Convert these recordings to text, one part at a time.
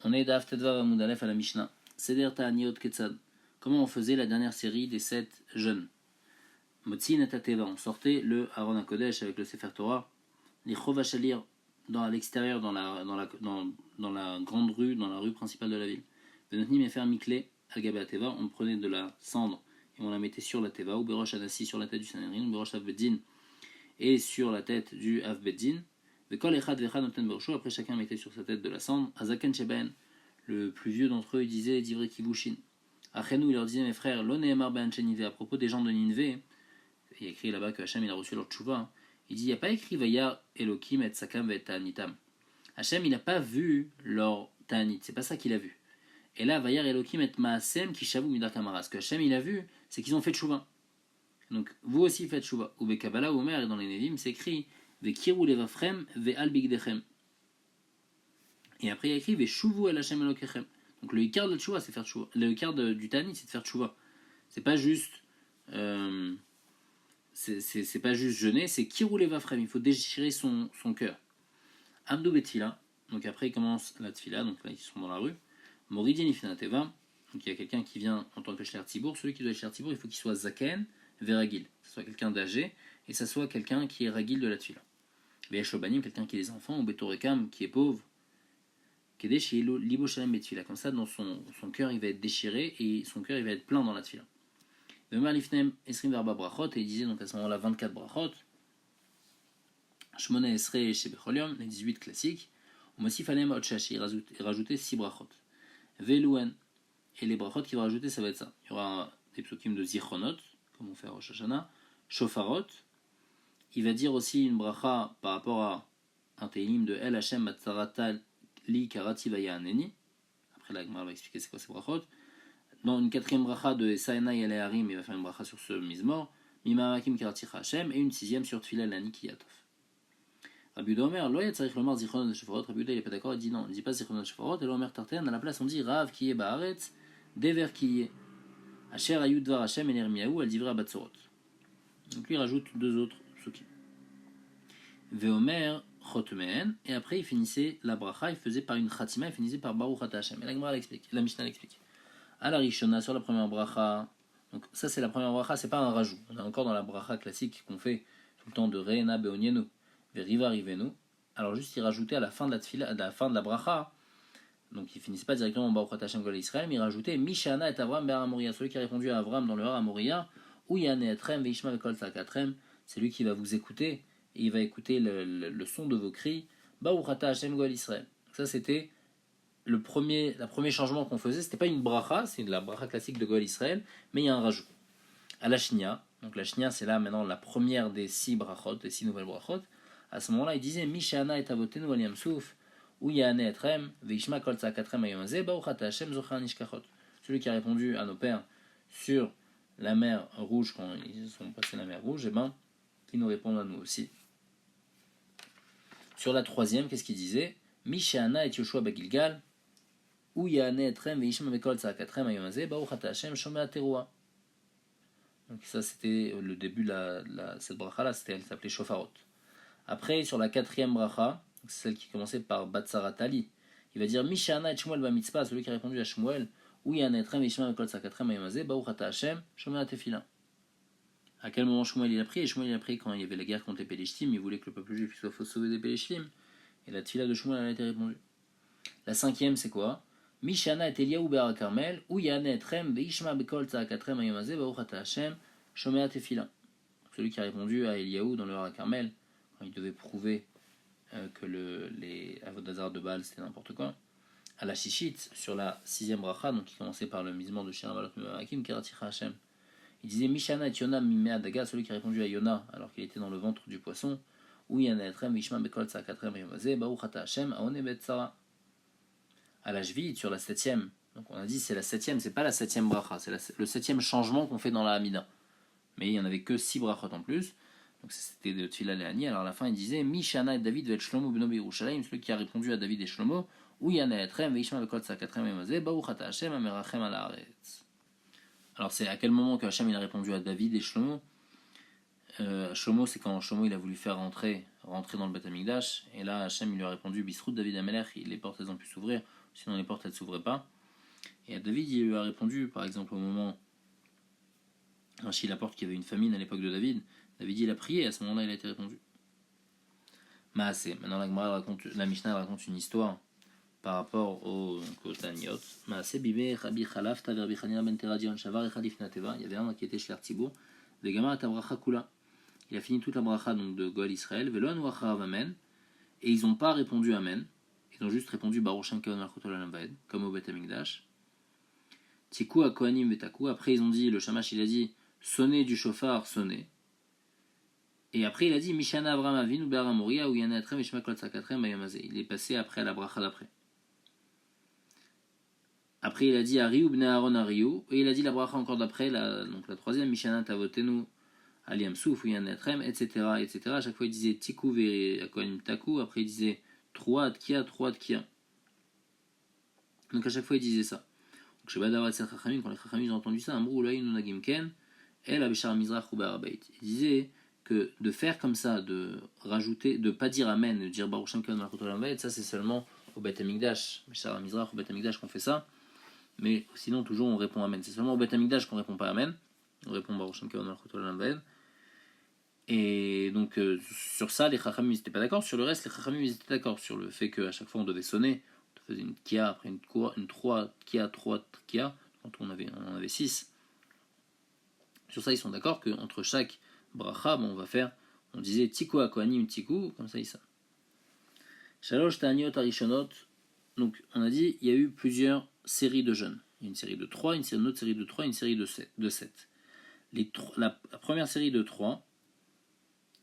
On est d'Af Tedvav Amud Aleph à la Mishnah. Seder Ta'aniot Ketzad. Comment on faisait la dernière série des 7 jeunes. Motzin et Tateva. On sortait le Aaron HaKodesh avec le Sefer Torah. Les Chovachalir à l'extérieur, dans la grande rue, dans la rue principale de la ville. Venotnim et faire Mikle Al-Gabe Teva. On prenait de la cendre et on la mettait sur la Teva. Ou Berosh Anassi sur la tête du Sanhedrin. Ou Berosh Avbeddin et sur la tête du Avbeddin. Après chacun mettait sur sa tête de la cendre. Azaken Sheben, le plus vieux d'entre eux, il disait Divrei Kivushin. Achenu, il leur disait mes frères, Loneemar Ben Ninvé, à propos des gens de Ninvé, il y a écrit là-bas que Hachem il a reçu leur tchouva. Il dit il n'y a pas écrit Vayar Elokim et Sakam et Ta'anitam. Hachem il n'a pas vu leur Ta'anit, c'est pas ça qu'il a vu. Et là, Vayar Elokim et Maasem qui shavu midar kamara. Ce que Hachem il a vu, c'est qu'ils ont fait tchouva. Donc vous aussi faites tchouva. Ou Bekabala ou Omer, et dans les Nedim, c'est écrit Vekiru levafrem ve'al bigdechem. Et après il y a écrit Veshuvu el Hashem elokechem. Donc le ikar de la tchouva, c'est faire tchouva. Le ikar du Ta'anit, c'est de faire tchouva. C'est pas juste c'est pas juste jeûner, c'est Kiru levafrem. Il faut déchirer son cœur. Amdou betfila. Donc après il commence la tfila, donc là ils sont dans la rue. Moridin ifinateva. Donc il y a quelqu'un qui vient en tant que shler tzibour. Celui qui doit être shler tzibour, il faut qu'il soit zaken veragil. Que ce soit quelqu'un d'âgé et que ce soit quelqu'un qui est ragil de la tfila. Veshobanim, quelqu'un qui a des enfants, ou betorekam, qui est pauvre. Kedesh libo shalem betfila. Comme ça, dans son cœur, il va être déchiré et son cœur, il va être plein dans la tfila. Vemer lifnem esrim verba brachot, et il disait donc à ce moment-là 24 brachot. Shmone esre shebecholium, les 18 classiques. Mosif alem otchashi, il rajoutait 6 brachot. Velouen, et les brachot qu'il va rajouter, ça va être ça. Il y aura des psukim de zichronot, comme on fait à Rosh Hashanah, shofarot. Il va dire aussi une bracha par rapport à un télim de El Hashem Matzarata Li Karati Vayaneni. Après la Gemara va expliquer c'est quoi ces brachot. Dans une quatrième bracha de Saena Yale Harim, il va faire une bracha sur ce mizmor. Mimarakim Karaticha Hashem. Et une sixième sur Tfila Lani Kiyatov. Rabbi Yehuda Omer, Lo Yatzarich Lomar Zichronot Sheforot. Rabbi Yehuda il n'est pas d'accord, il dit non, il ne dit pas Zichronot Sheforot. Et l'Omer Tarten, à la place on dit Rav Kiye Baaretz, Dever Kiye. Asher Ayud Dvar Hashem et Nermiaou, al Divra Batzorot. Donc lui rajoute deux autres psukim. Veomer Chotmeen, et après il finissait la bracha, il faisait par une khatima, il finissait par Baruch Ata Hashem. Et la Gemara l'explique, la Mishnah l'explique. À la Rishona, sur la première bracha, donc ça c'est la première bracha, c'est pas un rajout. On est encore dans la bracha classique qu'on fait tout le temps de Reena Beonienu, Veriva Rivenu. Alors juste il rajoutait à la fin de la tfila, à la fin de la bracha, donc il finissait pas directement Baruch Ata Hashem Kol Israël, mais il rajoutait Mishana et Avram Be'ar Amoria, celui qui a répondu à Avram dans le Har Amoria, ou Yane Etrem Veishma Vekol Tzakatrem, c'est lui qui va vous écouter. Et il va écouter le son de vos cris. Baruch Ata Hashem Goel Israël. Ça c'était le premier changement qu'on faisait. C'était pas une bracha, c'est la bracha classique de Goel Israël, mais il y a un rajout. À la shnia, donc la shnia c'est là maintenant la première des 6 brachot, des 6 nouvelles brachot. À ce moment-là, il disait Mishana et avotenu al yamsouf, ou Yane etrem, veishma kol tzakatrem ayomazeh, Baruch Ata Hashem zochar nishkachot. Celui qui a répondu à nos pères sur la mer rouge quand ils sont passés la mer rouge, et ben qui nous répondent à nous aussi. Sur la troisième, qu'est-ce qu'il disait Mishana et Yoshua Bagilgal, ou Yane etrem veishma bekol tzakatrem ayomazeh, Baruch Ata Hashem shomea teruah. Donc ça c'était le début de cette bracha là, elle s'appelait Shofarot. Après sur la quatrième bracha, c'est celle qui commençait par Batsarat Ali, il va dire Mishana et Shmuel Bamitzpah, celui qui a répondu à Shmuel, ou Yane etrem veishma bekol tzakatrem ayomazeh, Baruch Ata Hashem shomea tefila. À quel moment Shmuel il a pris? Et Shmuel il a pris quand il y avait la guerre contre les Pélishtim, il voulait que le peuple juif soit sauvé des Pélishtim. Et la tfila de Shmuel a été répondue. La cinquième c'est quoi? Mishana et Eliyahu Be'ar Carmel, ou Yane etrem veishma bekol tzakatrem ayomazeh, Baruch Ata Hashem shomea tefila. Celui qui a répondu à Eliyahu dans le Har Carmel, quand il devait prouver que les avodazar de Baal c'était n'importe quoi. À la Shishit, sur la sixième bracha, donc qui commençait par le misement de Shir Malot Mimarakim, Keraticha Hashem. Il disait Mishana et Yona Mimea Daga, celui qui a répondu à Yona alors qu'il était dans le ventre du poisson. Ou Yana etrem Vishma Bekol Tzakatrem Yomazeh, Baruch Ata Hashem, Aone Bet Sara. À la Jvit, sur la septième, donc on a dit c'est la septième, c'est pas la septième bracha, c'est le septième changement qu'on fait dans la Hamida. Mais il n'y en avait que 6 brachot en plus, donc c'était de Tfila Leani. Alors à la fin il disait Mishana et David Vet Shlomo Beno Yerushalayim, celui qui a répondu à David et Shlomo. Ou Yana etrem Vishma Bekol Tzakatrem Yomazeh, Baruch Ata Hashem, Amerachem Al Haaretz. Alors c'est à quel moment que Hachem il a répondu à David et Shlomo. Shlomo c'est quand Shlomo il a voulu faire rentrer dans le Beth Amikdash, et là Hachem il lui a répondu Bisrout David Amelech, les portes elles ont pu s'ouvrir sinon les portes elles ne s'ouvraient pas. Et à David, il lui a répondu, par exemple, au moment Rachid apporte qu'il y avait une famine à l'époque de David. David, il a prié, et à ce moment-là, il a été répondu. Maasé. Maintenant, la Mishnah raconte une histoire par rapport au Taniot. Maasé, Bibé, Rabbi Khalaf, Taver Bichanina ben Teradion, Shavar et Khalif Nateva. Il y avait un qui était Shler Tzibour. Vegama Atabracha Kula. Il a fini toute la bracha donc, de Goal Israël. Velon ou Acharav Amen. Et ils n'ont pas répondu Amen. Ils ont juste répondu Baruch Shem Kavod Malchut Olam Vaed, comme au Bet Hamikdash. Tiku à Kohanim Vetaku. Après, ils ont dit, le Shamash, il a dit, sonnez du chauffard, sonnez. Et après, il a dit, Mishana Avram Avinu Be'ara Moria, ou Yana Atrem, Ishma Kol Tzakatrem, Bayamazé. Il est passé après à la bracha d'après. Après, il a dit, Ariou Bne Aaron Ariou. Et il a dit la bracha encore d'après, donc la troisième, Mishana Tavotenu, Aliam Souf, ou Yana Atrem, etc., etc. À chaque fois, il disait Tiku Ve Kohanim Taku. Après, il disait Trois Adkia. Donc à chaque fois, il disait ça. Donc, quand les Chachamim ont entendu ça, Amrou Ulay Nunagim Ken, El Abishar Mizrach ou Be'arabait. Il disait que de faire comme ça, de rajouter, de pas dire Amen, de dire Baruch Shem Kavod Malchut Olam Vaed, ça c'est seulement au Bet Hamikdash, Bishar Mizrach, au Bet Hamikdash qu'on fait ça, mais sinon toujours on répond Amen. C'est seulement au Bet Hamikdash qu'on répond pas Amen, on répond Baruch Shem Kavod Malchut Olam Vaed. Et donc sur ça, les Chachamim n'étaient pas d'accord. Sur le reste, les Chachamim étaient d'accord sur le fait qu'à chaque fois on devait sonner. On faisait une Kia, après une 3 Kia, quand on en avait 6. Sur ça, ils sont d'accord qu'entre chaque bracha, on disait Tiku à Kohanim Tiku, comme ça, ils savent. Shalosh Ta'aniot Arishonot. Donc, on a dit, il y a eu plusieurs séries de jeûnes. Il y a une série de 3, une autre série de 3, une série de 7. La première série de 3,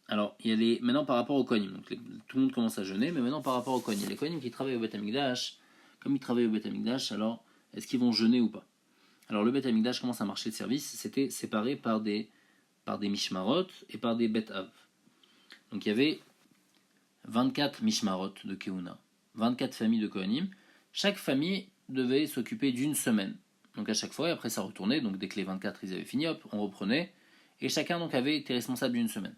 alors, il y a maintenant par rapport aux Kohanim. Donc, tout le monde commence à jeûner, mais maintenant par rapport aux Kohanim. Les Kohanim qui travaillent au Bet Hamikdash, comme ils travaillent au Bet Hamikdash, alors, est-ce qu'ils vont jeûner ou pas? Alors, le Bet Hamikdash, comment ça marchait de service? C'était séparé par des mishmarot et par des bet av. Donc il y avait 24 mishmarot de Keuna, 24 familles de Kohanim. Chaque famille devait s'occuper d'une semaine. Donc à chaque fois, et après ça retournait, donc dès que les 24 ils avaient fini, hop, on reprenait, et chacun donc avait été responsable d'une semaine.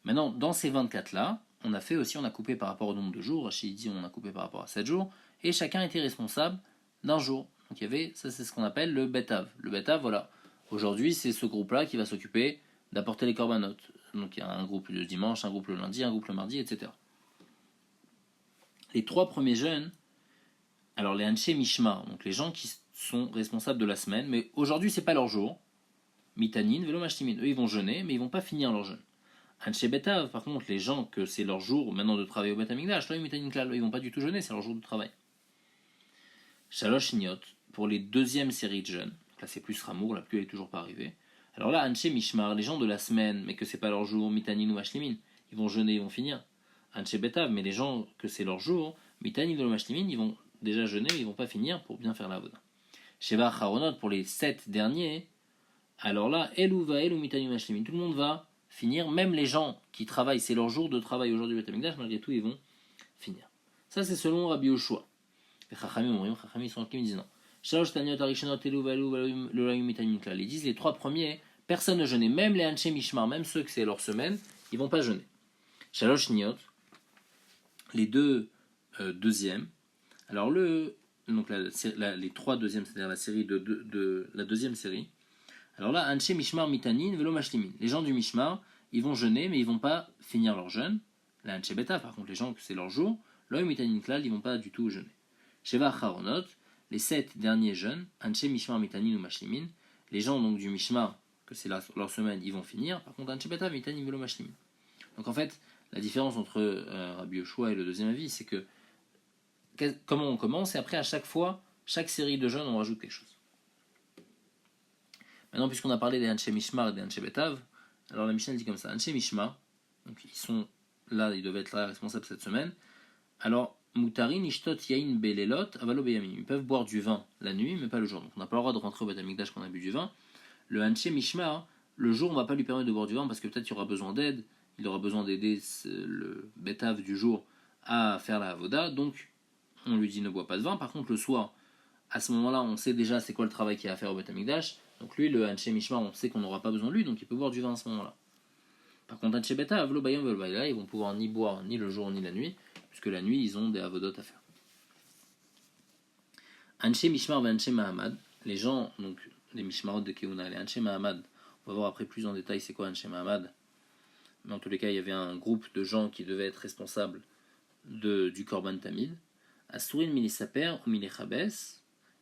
Maintenant, dans ces 24 là, on a coupé par rapport au nombre de jours, Rachid dit on a coupé par rapport à 7 jours, et chacun était responsable d'un jour. Donc il y avait, ça c'est ce qu'on appelle le bet av. Le bet av, voilà. Aujourd'hui, c'est ce groupe-là qui va s'occuper d'apporter les korbanot. Donc il y a un groupe le dimanche, un groupe le lundi, un groupe le mardi, etc. Les 3 premiers jeunes, alors les Anshe Mishmar, donc les gens qui sont responsables de la semaine, mais aujourd'hui c'est pas leur jour. Mitanin, Velo Mashtimin, eux ils vont jeûner, mais ils vont pas finir leur jeûne. Anshe Betav, par contre, les gens que c'est leur jour maintenant de travailler au Bet Hamikdash, là ils vont pas du tout jeûner, c'est leur jour de travail. Shalosh Niot, pour les deuxièmes séries de jeûnes, là c'est plus Ramour, la pluie n'est toujours pas arrivée. Alors là, Anshe Mishmar, les gens de la semaine, mais que c'est pas leur jour, Mitanin ou Mashlimin, ils vont jeûner, ils vont finir. Anshe Betav, mais les gens que c'est leur jour, Mitanin ou Mashlimin, ils vont déjà jeûner, mais ils vont pas finir pour bien faire la voda. Sheva Charonot, pour les 7 derniers, alors là, Elou va Elou Mitanin ou Mashlimin, tout le monde va finir, même les gens qui travaillent, c'est leur jour de travail aujourd'hui au Bet Hamikdash, malgré tout, ils vont finir. Ça, c'est selon Rabbi Yoshua. Les Chachamim sont qui me disent non. Ils disent les 3 premiers, personne ne jeûnait, même les Anshe Mishmar, même ceux que c'est leur semaine, ils vont pas jeûner. Shalosh Niot, les 2 deuxièmes. Alors donc les 3 deuxièmes, c'est-à-dire la série de la deuxième série. Alors là, Anshe Mishmar Mitanin Velo Mashlimin. Les gens du Mishmar, ils vont jeûner, mais ils vont pas finir leur jeûne. La Anshe Beta, par contre, les gens que c'est leur jour, l'Oy Mitanin Klal, ils vont pas du tout jeûner. Sheva Charonot, les 7 derniers jeunes, Anshe Mishmar Mitanin ou Mashlimin, les gens donc du Mishmar, que c'est leur semaine, ils vont finir. Par contre, Anshe Beta, Mitanin Velo Mashlimin. Donc en fait, la différence entre Rabbi Yoshua et le deuxième avis, c'est que comment on commence, et après à chaque fois, chaque série de jeunes, on rajoute quelque chose. Maintenant, puisqu'on a parlé des Anshe Mishmar et des Anshe Betav, alors la Mishnah dit comme ça, Anshe Mishmar, donc ils sont là, ils doivent être là responsables cette semaine. Alors, Moutarin, Ishtot, Yain, Belelot, Avalo, Beyamim. Ils peuvent boire du vin la nuit, mais pas le jour. Donc on n'a pas le droit de rentrer au Bet Hamikdash quand on a bu du vin. Le Anshe Mishmar, le jour, on ne va pas lui permettre de boire du vin parce que peut-être il aura besoin d'aide. Il aura besoin d'aider le Betav du jour à faire la Avoda. Donc, on lui dit ne bois pas de vin. Par contre, le soir, à ce moment-là, on sait déjà c'est quoi le travail qu'il y a à faire au Bet Hamikdash. Donc lui, le Anshe Mishmar, on sait qu'on n'aura pas besoin de lui, donc il peut boire du vin à ce moment-là. Par contre, Anshe Betav, Avlo, Bayam, Velo, Bayla, ils vont pouvoir ni boire ni le jour ni la nuit, puisque la nuit, ils ont des avodot à faire. Anshe Mishmar ve Anshe Mahamad, les gens, donc les Mishmarot de Keuna, les Anshe Mahamad, on va voir après plus en détail c'est quoi Anshe Mahamad, mais en tous les cas il y avait un groupe de gens qui devaient être responsables du Korban Tamid. Asurin Milisaper ou Milichabes,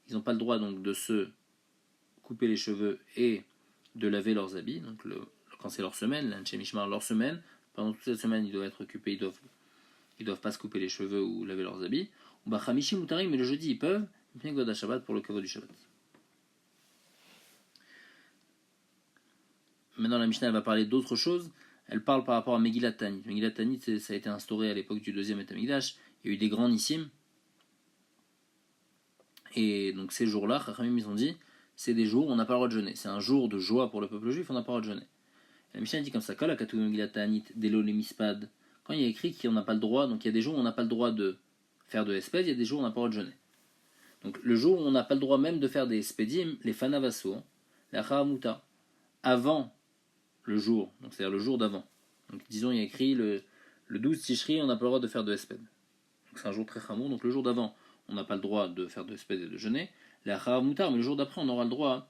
ils n'ont pas le droit donc de se couper les cheveux et de laver leurs habits, donc quand c'est leur semaine, l'Anshe Mishmar leur semaine, pendant toute cette semaine ils doivent être occupés, ils doivent pas se couper les cheveux ou laver leurs habits. Ou Bachamishi Mutarim, mais le jeudi ils peuvent, Shabbat pour le kavod du Shabbat. Maintenant la Mishnah elle va parler d'autre chose. Elle parle par rapport à Megillat Tanit. Megillat Tanit ça a été instauré à l'époque du deuxième Beth Amikdash. Il y a eu des grands nissim. Et donc ces jours-là, Chachamim ils ont dit, c'est des jours où on n'a pas le droit de jeûner. C'est un jour de joie pour le peuple juif, on n'a pas le droit de jeûner. Et la Mishnah dit comme ça, Kala Katu Megillat Tanit, Delo Lemispad. Quand il y a écrit qu'on n'a pas le droit, donc il y a des jours où on n'a pas le droit de faire de espèdes, il y a des jours où on n'a pas le droit de jeûner. Donc le jour où on n'a pas le droit même de faire des espédim, les fanavasso, la charamuta, avant le jour, donc c'est-à-dire le jour d'avant. Donc disons il y a écrit le 12 Tishri, on n'a pas le droit de faire de espèdes. Donc c'est un jour très chamour, donc le jour d'avant, on n'a pas le droit de faire de espèdes et de jeûner. La charamuta, mais le jour d'après, on aura le droit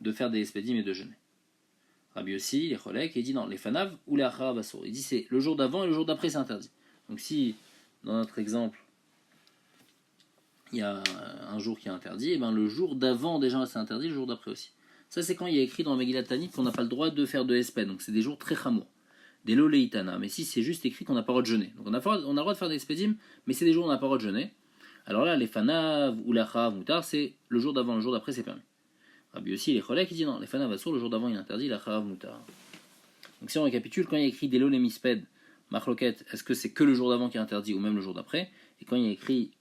de faire des espédim et de jeûner. Rabbi aussi, les cholek, il dit non, les fanav ou les acharavasso. Il dit c'est le jour d'avant et le jour d'après c'est interdit. Donc si, dans notre exemple, il y a un jour qui est interdit, et ben le jour d'avant déjà c'est interdit, le jour d'après aussi. Ça c'est quand il y a écrit dans Megillat Tanit qu'on n'a pas le droit de faire de espèdes, donc c'est des jours très chamours. Des loleitana, mais si c'est juste écrit qu'on n'a pas le droit de jeûner. Donc on a le droit de faire des espédim, mais c'est des jours où on n'a pas le droit de jeûner. Alors là, les fanav ou la chav moutar, c'est le jour d'avant, le jour d'après c'est permis. Rabbi aussi, les cholek, il dit non, les fanav assour, le jour d'avant il est interdit, la chav moutar. Donc si on récapitule, quand il y a écrit des lolemisped, marloquette, est-ce que c'est que le jour d'avant qui est interdit ou même le jour d'après? Et quand il y a écrit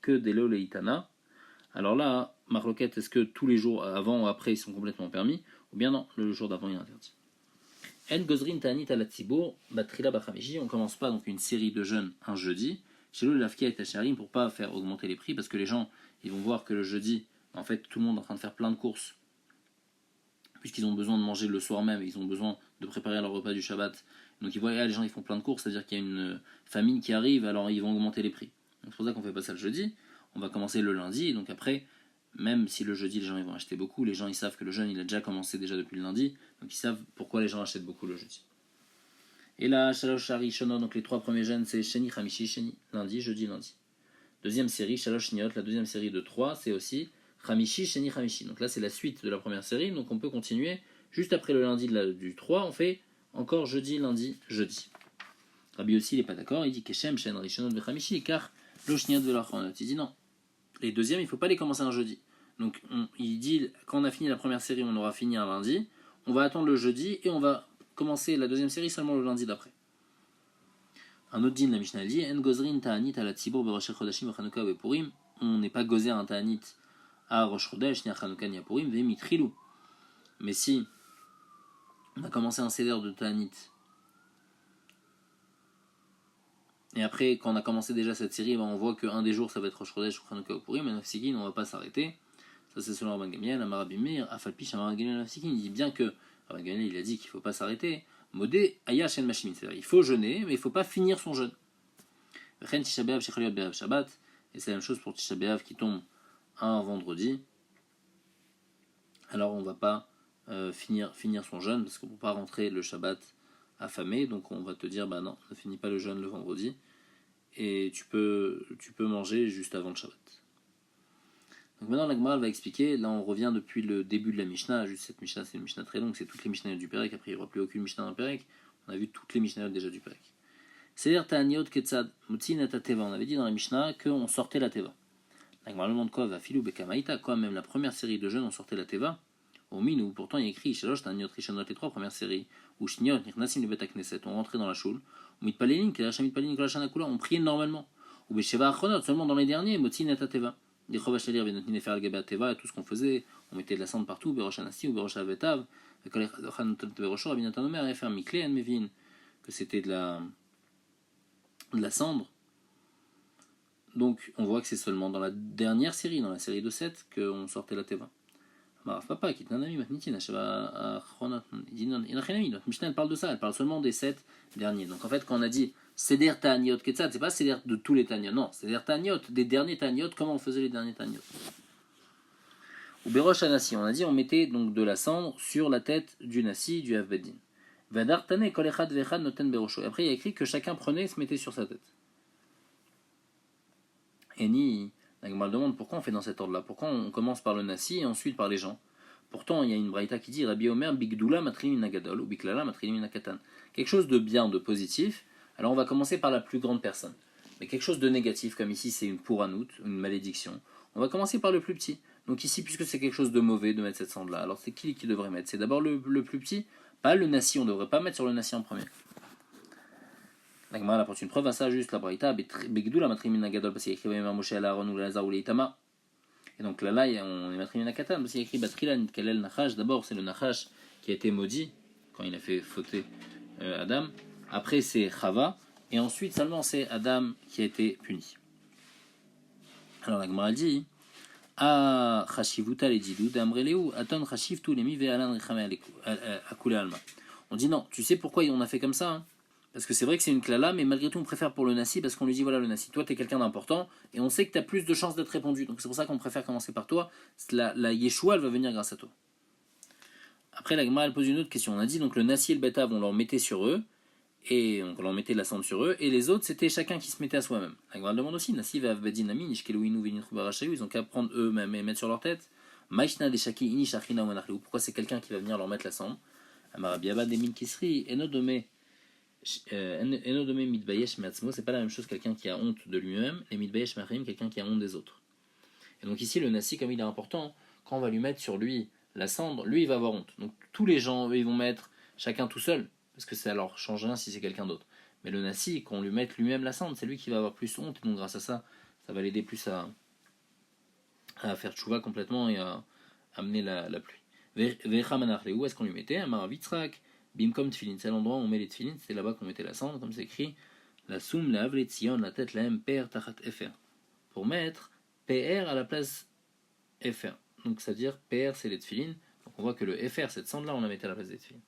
que des loleitana, alors là, marloquette, est-ce que tous les jours avant ou après ils sont complètement permis? Ou bien non, le jour d'avant il est interdit. En gozrin ta'anit ala tzibour, batrila bachamishi, on commence pas donc une série de jeûnes un jeudi, chez nous l'afkia et tacharim pour pas faire augmenter les prix, parce que les gens ils vont voir que le jeudi, en fait tout le monde est en train de faire plein de courses, puisqu'ils ont besoin de manger le soir même, ils ont besoin de préparer leur repas du Shabbat. Donc ils voient, les gens ils font plein de courses, c'est-à-dire qu'il y a une famine qui arrive, alors ils vont augmenter les prix. Donc c'est pour ça qu'on fait pas ça le jeudi, on va commencer le lundi, et donc après, même si le jeudi les gens ils vont acheter beaucoup, les gens ils savent que le jeûne il a déjà commencé déjà depuis le lundi, donc ils savent pourquoi les gens achètent beaucoup le jeudi. Et là, Shalosh Shari Shono, donc les trois premiers jeûnes c'est Sheni Hamishi, Sheni, lundi, jeudi, lundi. Deuxième série, Shalosh Niot, la deuxième série de 3, c'est aussi Hamishi, Sheni, Hamishi. Donc là, c'est la suite de la première série, donc on peut continuer. Juste après le lundi du 3, on fait encore jeudi, lundi, jeudi. Rabbi aussi, il n'est pas d'accord, il dit Keshem, Shen, Rishonot, Hamishi, car Loshniot de l'Achronot. Il dit non, les deuxièmes, il ne faut pas les commencer un jeudi. Donc il dit, quand on a fini la première série, on aura fini un lundi, on va attendre le jeudi et on va commencer la deuxième série seulement le lundi d'après. Un autre din, la Mishnah dit En gozrin ta'anit ala tzibur berosh chodashim v'chanukah v'purim. On n'est pas gozer un ta'anit à Rosh Chodesh, ni à Chanukah, ni à Purim, v'mitrilou. Mais si on a commencé un seder de ta'anit, et après, quand on a commencé déjà cette série, on voit qu'un des jours ça va être Rosh Chodesh ou Chanukah ou Purim, et Nafsikin, on va pas s'arrêter. Ça c'est selon Rabban Gamliel, Amar Rabbi Meir, Afalpish, Amar Gamliel, Nafsikin. Il dit bien que Rabban Gamliel il a dit qu'il ne faut pas s'arrêter. Modé Aya Shen Mashimin, c'est-à-dire il faut jeûner, mais il ne faut pas finir son jeûne. Et c'est la même chose pour Tisha B'Av qui tombe un vendredi. Alors on ne va pas finir son jeûne parce qu'on ne peut pas rentrer le Shabbat affamé. Donc on va te dire bah non, ne finis pas le jeûne le vendredi et tu peux manger juste avant le Shabbat. Donc maintenant la Gemara va expliquer. Là on revient depuis le début de la Mishnah. Juste cette Mishnah c'est une Mishnah très longue, c'est toutes les Mishnayot du Pérec. Après il n'y aura plus aucune Mishnah dans le Pérec. On a vu toutes les Mishnayot déjà du Pérec. C'est-à-dire Ta'aniot Ketzad Mutsin et Teva. On avait dit dans la Mishnah qu'on sortait la Teva. La Gemara demande quoi va filou bekamaïta, quoi même la première série de jeunes on sortait la Teva. Au min où pourtant il y a écrit Shalosh Ta'aniot Rishonot les trois premières séries où Shniot Nirnasim le Bet Knesset on rentrait dans la choule. Ou Mitpalelim Kelacham Mitpalelim Kelachana Kula on priait normalement. Ou Besheva Achronot seulement dans les derniers Mutsin et Teva. Des Chovachalir Venotni Nefer al Gaba Teva et tout ce qu'on faisait on mettait de la cendre partout Berosh Anassi ou Berosh Avetav que c'était de la cendre. Donc on voit que c'est seulement dans la dernière série, dans la série de 7, qu'on sortait la Teva. Maraf Papa, qui est un ami, il dit non, notre Mishnah elle parle de ça, elle parle seulement des 7 derniers. Donc en fait, quand on a dit Seder Ta'aniot Ketzad, c'est pas Seder de tous les Ta'aniot, non, Seder Ta'aniot, des derniers Ta'aniot, comment on faisait les derniers Ta'aniot. Ou Berosh Anassi, on a dit on mettait donc de la cendre sur la tête du Nassi, du Havbedin. Vadar Tane Kol Echad Vechad Noten Berosho. Après il y a écrit que chacun prenait et se mettait sur sa tête. Et ni, la Gemara demande pourquoi on fait dans cet ordre-là, pourquoi on commence par le Nassi et ensuite par les gens. Pourtant, il y a une braïta qui dit Rabbi Omer Bigdula Matrilim Nagadol ou Biklala Matrilim Nakatan. Quelque chose de bien, de positif. Alors on va commencer par la plus grande personne. Mais quelque chose de négatif, comme ici c'est une pouranout, une malédiction, on va commencer par le plus petit. Donc ici, puisque c'est quelque chose de mauvais de mettre cette cendre-là, alors c'est qui devrait mettre? C'est d'abord le plus petit, pas le Nassi, on ne devrait pas mettre sur le Nassi en premier. La Gemara apporte une preuve à ça, juste la braïta Bigdula Matrilim Nagadol, parce qu'il y a écrit Moshe Aaron ou Lazar ou Leitama. Et donc là, on est matrimin à Katan, parce qu'il y a écrit Batrilan Kalel Nachash. D'abord, c'est le Nachash qui a été maudit quand il a fait fauter Adam. Après, c'est Chava. Et ensuite, seulement, c'est Adam qui a été puni. Alors la Gemara dit A Chashivuta le Didou, Damreleu, Aton Chashiv tout les mi ve'alan Richame Akule Alma. On dit non, tu sais pourquoi on a fait comme ça, hein? Parce que c'est vrai que c'est une klala, mais malgré tout on préfère pour le Nassi, parce qu'on lui dit voilà le Nassi, toi t'es quelqu'un d'important, et on sait que t'as plus de chances d'être répondu, donc c'est pour ça qu'on préfère commencer par toi, la Yeshua elle va venir grâce à toi. Après la Gemara elle pose une autre question, on a dit donc le Nassi et le Betav on leur mettait sur eux, et donc on leur mettait de la cendre sur eux, et les autres c'était chacun qui se mettait à soi-même. La Gemara demande aussi, Nassi va Avbadin Nami, Nishkelouinou Vinitru Barachayou, ils ont qu'à prendre eux-mêmes et mettre sur leur tête, Maishna Deshaki Inishachina Manachleou, pourquoi c'est quelqu'un qui va venir leur mettre la cendre? Amarabiaba Demin Kisri, Enodome. Enodome mitbayesh me'atzmo, c'est pas la même chose quelqu'un qui a honte de lui-même, et mitbayesh me'achim, quelqu'un qui a honte des autres. Et donc ici, le Nassi, comme il est important, quand on va lui mettre sur lui la cendre, lui il va avoir honte. Donc tous les gens, eux, ils vont mettre chacun tout seul, parce que ça leur change rien si c'est quelqu'un d'autre. Mais le Nassi, quand on lui met lui-même la cendre, c'est lui qui va avoir plus honte, et donc grâce à ça, ça va l'aider plus à faire tchouva complètement et à amener la pluie. Vecha manachle, où est-ce qu'on lui mettait? Un maravitzrak. Bimkom tfilin, c'est l'endroit où on met les tfilin, c'est là-bas qu'on mettait la cendre, comme c'est écrit, la soum, la avle tzion, la tête, la m, per, tachat, fr. Pour mettre pr à la place fr. Donc c'est-à-dire pr c'est les tfilin, donc on voit que le fr, cette cendre-là, on la mettait à la place des tfilin.